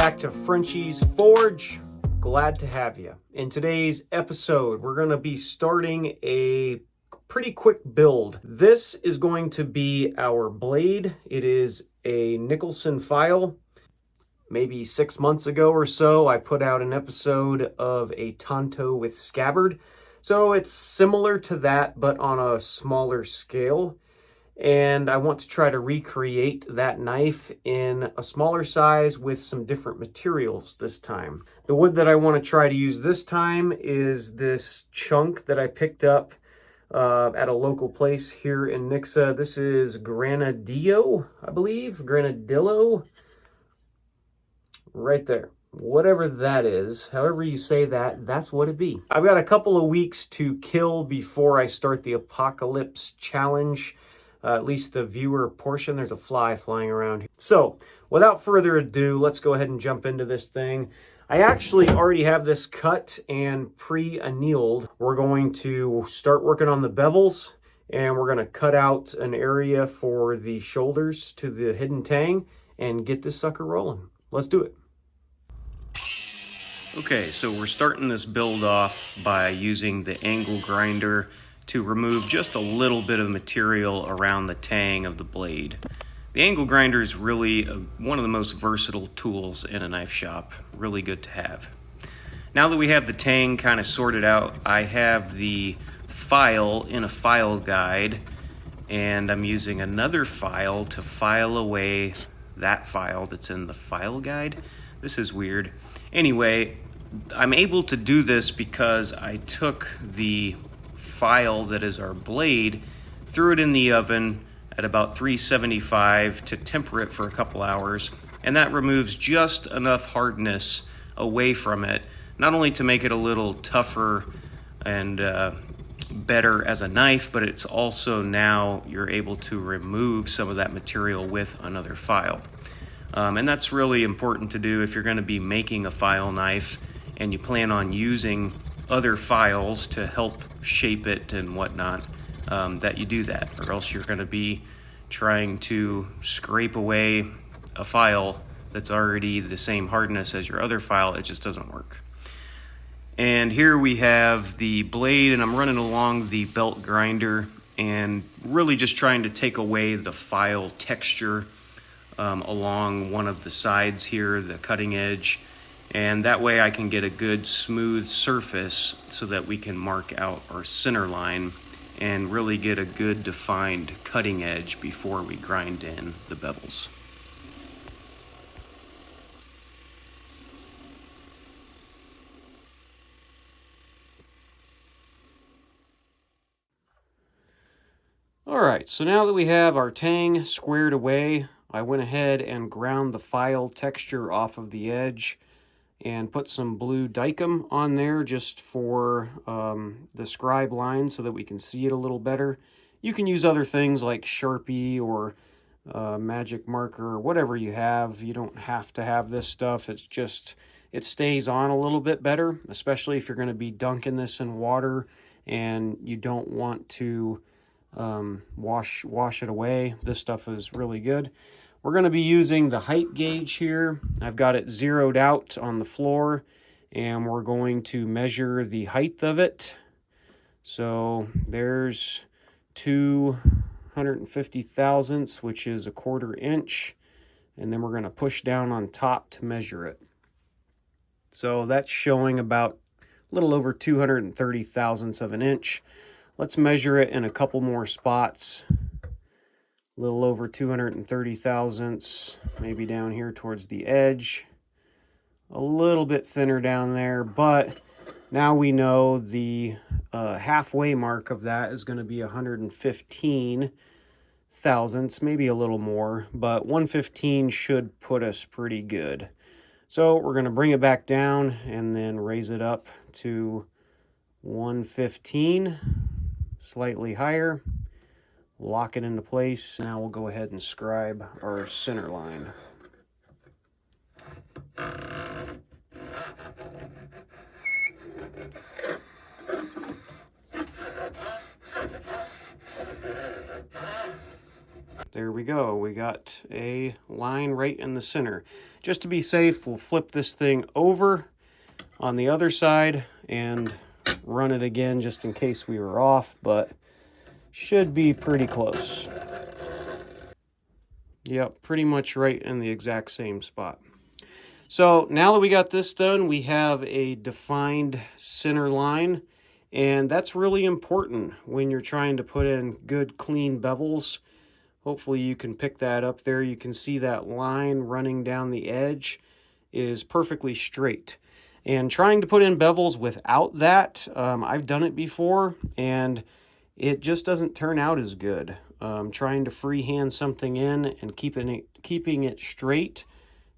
back to Frenchie's Forge. Glad to have you. In today's episode, we're going to be starting a pretty quick build. This is going to be our blade. It is a Nicholson file. Maybe 6 months ago or so, I put out an episode of a Tanto with Scabbard. So it's similar to that, but on a smaller scale. And I want to try to recreate that knife in a smaller size with some different materials this time. The wood that I want to try to use this time is this chunk that I picked up at a local place here in Nixa. This is Granadillo, I believe. Granadillo. Right there. Whatever that is, however you say that, that's what it be. I've got a couple of weeks to kill before I start the Apocalypse Challenge. At least the viewer portion. There's a fly flying around here. So, without further ado, let's go ahead and jump into this thing. I actually already have this cut and pre-annealed. We're going to start working on the bevels, and we're going to cut out an area for the shoulders to the hidden tang and get this sucker rolling. Let's do it. Okay, so we're starting this build off by using the angle grinder to remove just a little bit of material around the tang of the blade. The angle grinder is really one of the most versatile tools in a knife shop. Really good to have. Now that we have the tang kind of sorted out, I have the file in a file guide, and I'm using another file to file away that file that's in the file guide. This is weird. Anyway, I'm able to do this because I took the file that is our blade, threw it in the oven at about 375 to temper it for a couple hours, and that removes just enough hardness away from it, not only to make it a little tougher and better as a knife, but it's also now you're able to remove some of that material with another file. And that's really important to do if you're going to be making a file knife and you plan on using other files to help shape it and whatnot, that you do that, or else you're going to be trying to scrape away a file that's already the same hardness as your other file. It just doesn't work. And here we have the blade, and I'm running along the belt grinder and really just trying to take away the file texture along one of the sides here, the cutting edge. And that way I can get a good smooth surface so that we can mark out our center line and really get a good defined cutting edge before we grind in the bevels. All right, so now that we have our tang squared away, I went ahead and ground the file texture off of the edge and put some blue Dykem on there just for the scribe line so that we can see it a little better. You can use other things like Sharpie or magic marker or whatever you have. You don't have to have this stuff. It's just, it stays on a little bit better, especially if you're going to be dunking this in water and you don't want to wash it away. This stuff is really good. We're going to be using the height gauge here. I've got it zeroed out on the floor, and we're going to measure the height of it. So there's 250 thousandths, which is a 1/4 inch, and then we're going to push down on top to measure it. So that's showing about a little over 230 thousandths of an inch. Let's measure it in a couple more spots. A little over 230 thousandths, maybe down here towards the edge. A little bit thinner down there, but now we know the halfway mark of that is going to be 115 thousandths, maybe a little more, but 115 should put us pretty good. So we're going to bring it back down and then raise it up to 115, slightly higher. Lock it into place. Now we'll go ahead and scribe our center line. There we we go. We got a line right in the center. Just to be safe, we'll flip this thing over on the other side and run it again just in case we were off, but should be pretty close. Yep, pretty much right in the exact same spot. So now that we got this done, we have a defined center line, and that's really important when you're trying to put in good clean bevels. Hopefully you can pick that up there. You can see that line running down the edge is perfectly straight. And trying to put in bevels without that, I've done it before, and it just doesn't turn out as good. Trying to freehand something in and keeping it straight,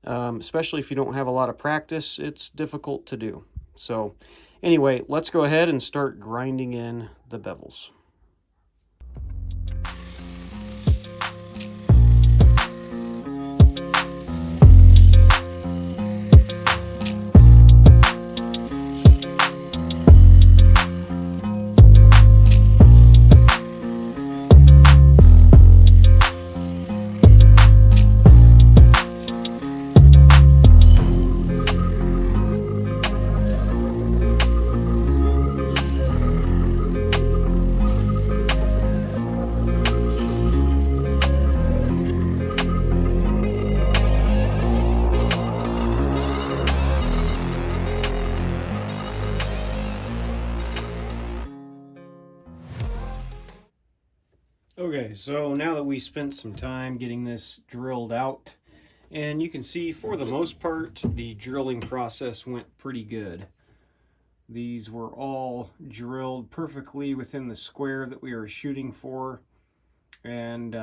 especially if you don't have a lot of practice, it's difficult to do. So anyway, let's go ahead and start grinding in the bevels. Okay, so now that we spent some time getting this drilled out, and you can see for the most part the drilling process went pretty good. These were all drilled perfectly within the square that we were shooting for, and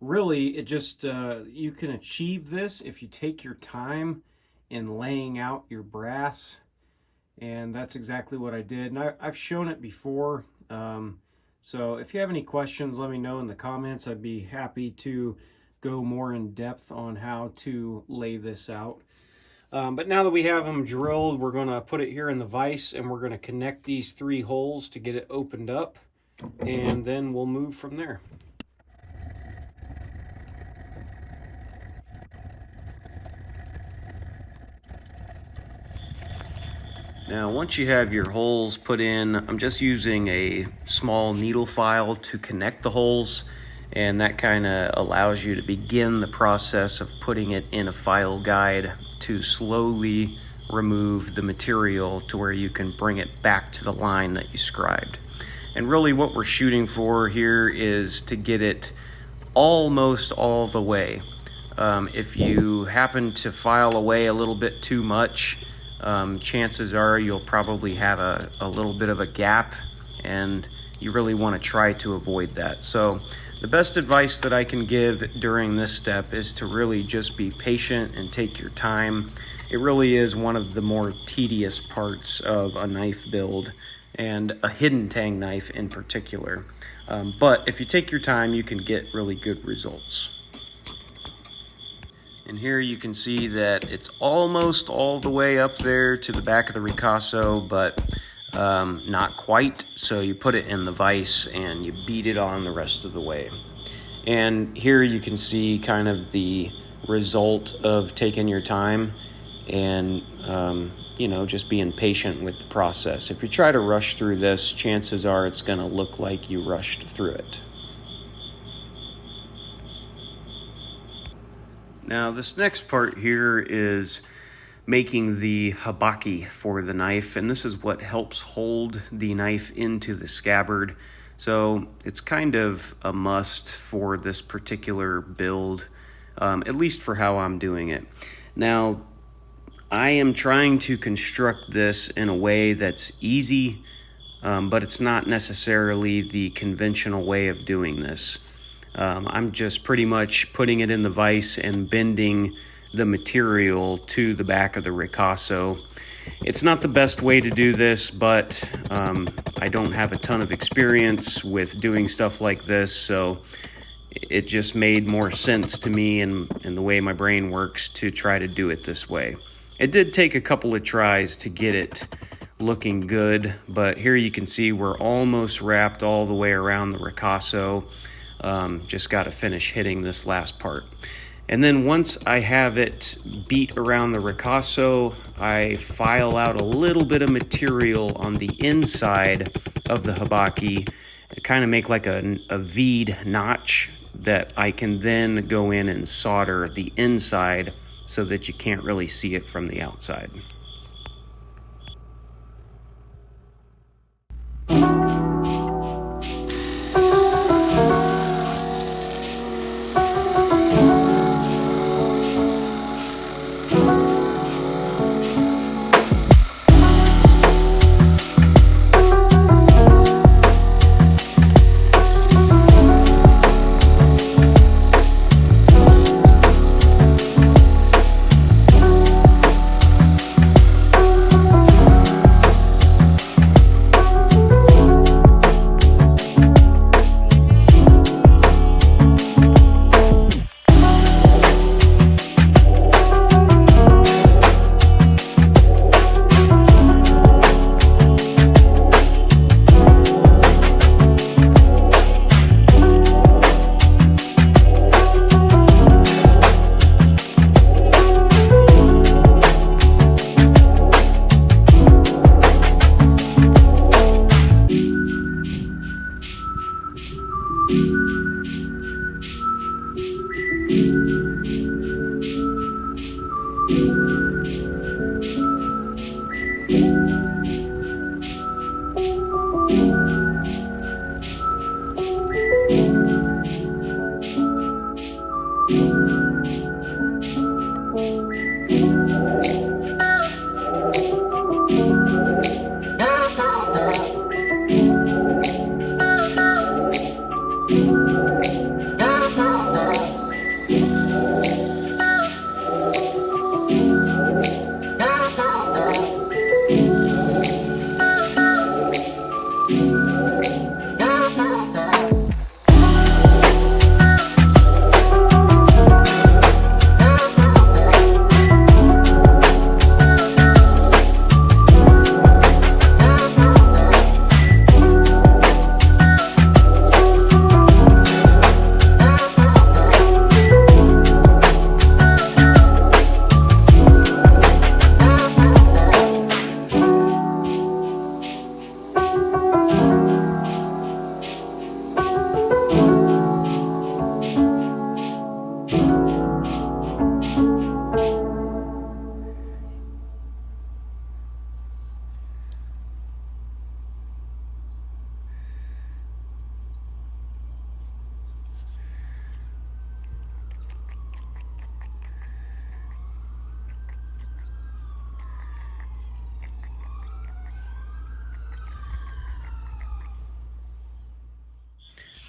really it just you can achieve this if you take your time in laying out your brass, and that's exactly what I did. And I've shown it before. So if you have any questions, let me know in the comments. I'd be happy to go more in depth on how to lay this out. But now that we have them drilled, we're going to put it here in the vise, and we're going to connect these 3 holes to get it opened up, and then we'll move from there. Now, once you have your holes put in, I'm just using a small needle file to connect the holes, and that kind of allows you to begin the process of putting it in a file guide to slowly remove the material to where you can bring it back to the line that you scribed. And really what we're shooting for here is to get it almost all the way. If you happen to file away a little bit too much, chances are you'll probably have a little bit of a gap, and you really want to try to avoid that. So the best advice that I can give during this step is to really just be patient and take your time. It really is one of the more tedious parts of a knife build, and a hidden tang knife in particular. But if you take your time, you can get really good results. And here you can see that it's almost all the way up there to the back of the ricasso, but not quite. So you put it in the vise and you beat it on the rest of the way. And here you can see kind of the result of taking your time and, just being patient with the process. If you try to rush through this, chances are it's going to look like you rushed through it. Now, this next part here is making the habaki for the knife, and this is what helps hold the knife into the scabbard. So it's kind of a must for this particular build, at least for how I'm doing it. Now, I am trying to construct this in a way that's easy, but it's not necessarily the conventional way of doing this. I'm just pretty much putting it in the vise and bending the material to the back of the ricasso. It's not the best way to do this, but I don't have a ton of experience with doing stuff like this, so it just made more sense to me and the way my brain works to try to do it this way. It did take a couple of tries to get it looking good, but here you can see we're almost wrapped all the way around the ricasso. Just got to finish hitting this last part. And then once I have it beat around the ricasso, I file out a little bit of material on the inside of the habaki, kind of make like a V'd notch that I can then go in and solder the inside so that you can't really see it from the outside.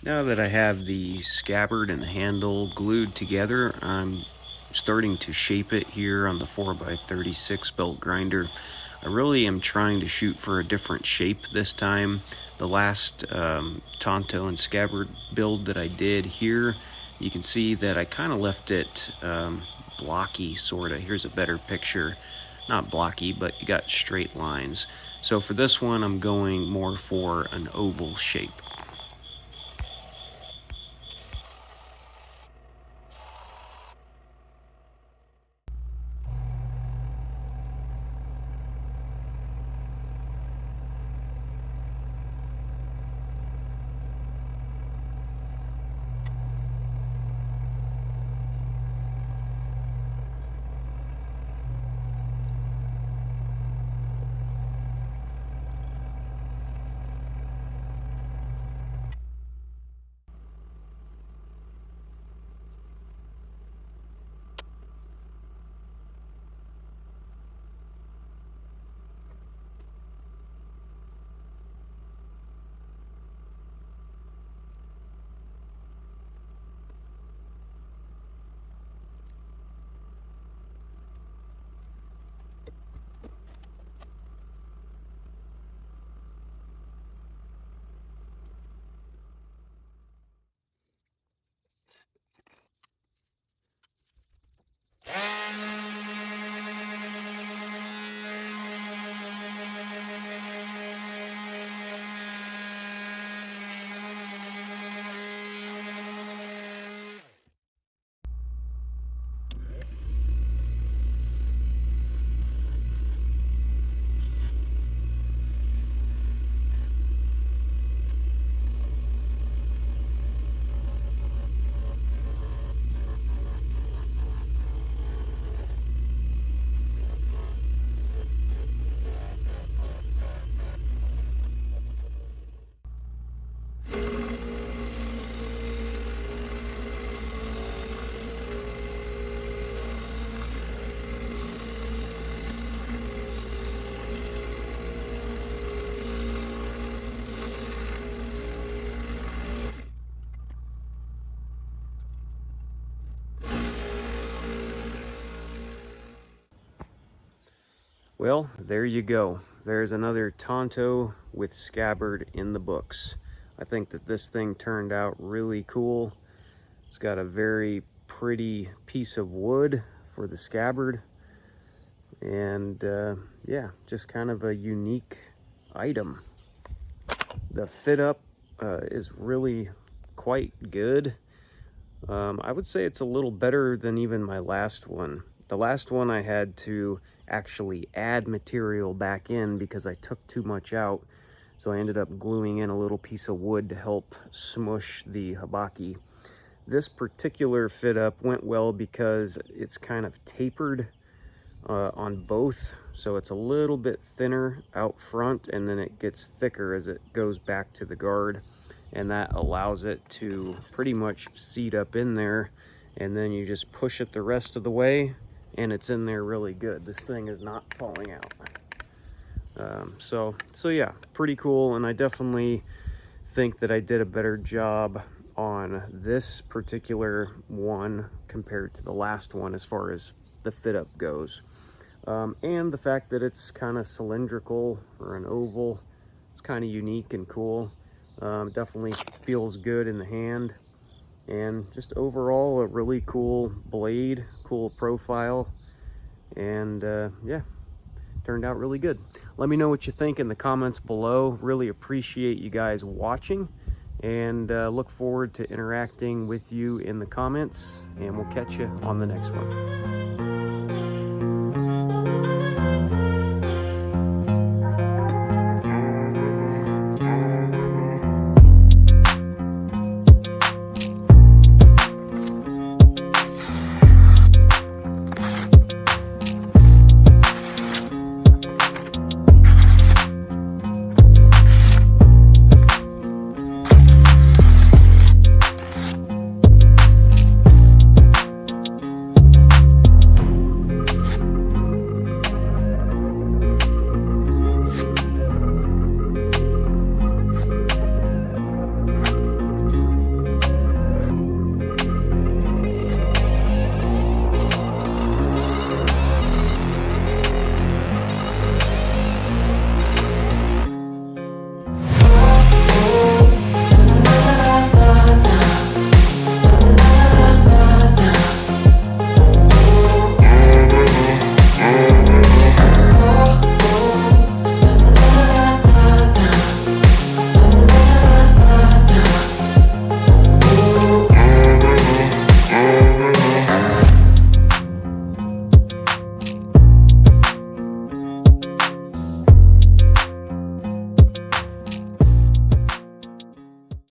Now that I have the scabbard and the handle glued together, I'm starting to shape it here on the 4x36 belt grinder. I really am trying to shoot for a different shape this time. The last Tanto and Scabbard build that I did here, you can see that I kind of left it blocky, sort of. Here's a better picture. Not blocky, but you got straight lines. So for this one, I'm going more for an oval shape. Well, there you go. There's another Tanto with Scabbard in the books. I think that this thing turned out really cool. It's got a very pretty piece of wood for the scabbard, and yeah, just kind of a unique item. The fit up is really quite good. I would say it's a little better than even my last one. The last one I had to actually add material back in because I took too much out. So I ended up gluing in a little piece of wood to help smush the habaki. This particular fit up went well because it's kind of tapered on both. So it's a little bit thinner out front, and then it gets thicker as it goes back to the guard. And that allows it to pretty much seat up in there, and then you just push it the rest of the way and it's in there really good. This thing is not falling out. So yeah, pretty cool. And I definitely think that I did a better job on this particular one compared to the last one as far as the fit up goes. And the fact that it's kind of cylindrical or an oval, it's kind of unique and cool. Definitely feels good in the hand, and just overall a really cool blade, cool profile, and yeah, turned out really good. Let me know what you think in the comments below. Really appreciate you guys watching, and look forward to interacting with you in the comments, and we'll catch you on the next one.